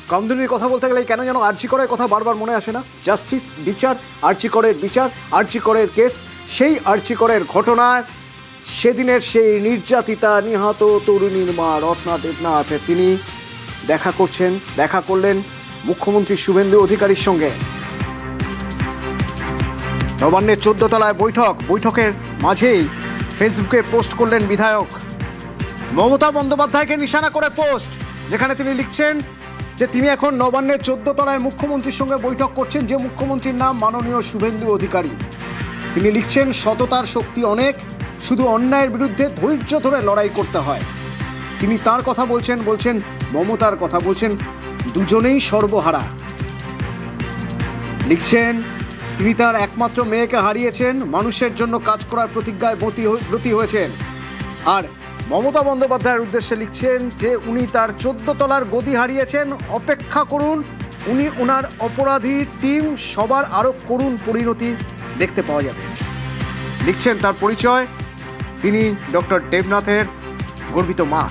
কামদুনির কথা বলতে গেলে কেন যেন আরজি করের কথা বারবার মনে আসে না? জাস্টিস, বিচার, আরজি করের বিচার, আরজি করের কেস, সেই আরজি করের ঘটনায় সেদিনের সেই নির্যাতিতা নিহত তরুণীর মা রত্না দেবনাথ তিনি দেখা করলেন মুখ্যমন্ত্রী শুভেন্দু অধিকারীর সঙ্গে। নবান্নের 14 তলায় বৈঠকের মাঝেই ফেসবুকে পোস্ট করলেন বিধায়ক। মমতা বন্দ্যোপাধ্যায়কে নিশানা করে পোস্ট, যেখানে তিনি লিখছেন যে তিনি এখন নবান্নের 14 তলায় মুখ্যমন্ত্রীর সঙ্গে বৈঠক করছেন, যে মুখ্যমন্ত্রীর নাম মাননীয় শুভেন্দু অধিকারী। তিনি লিখছেন, সততার শক্তি অনেক, শুধু অন্যায়ের বিরুদ্ধে ধৈর্য ধরে লড়াই করতে হয়। তিনি তার কথা বলছেন মমতার কথা বলছেন, দুজনেই সর্বহারা। লিখছেন, তিনি তার একমাত্র মেয়েকে হারিয়েছেন, মানুষের জন্য কাজ করার প্রতিজ্ঞায় ব্রতী হয়েছেন। আর মমতা বন্দ্যোপাধ্যায়ের উদ্দেশ্যে লিখছেন যে উনি তার 14 তলার গদি হারিয়েছেন, অপেক্ষা করুন, উনি ওনার অপরাধী টিম সবার আরও করুণ পরিণতি দেখতে পাওয়া যাবে। লিখছেন তার পরিচয়, তিনি ডক্টর দেবনাথের গর্বিত মা।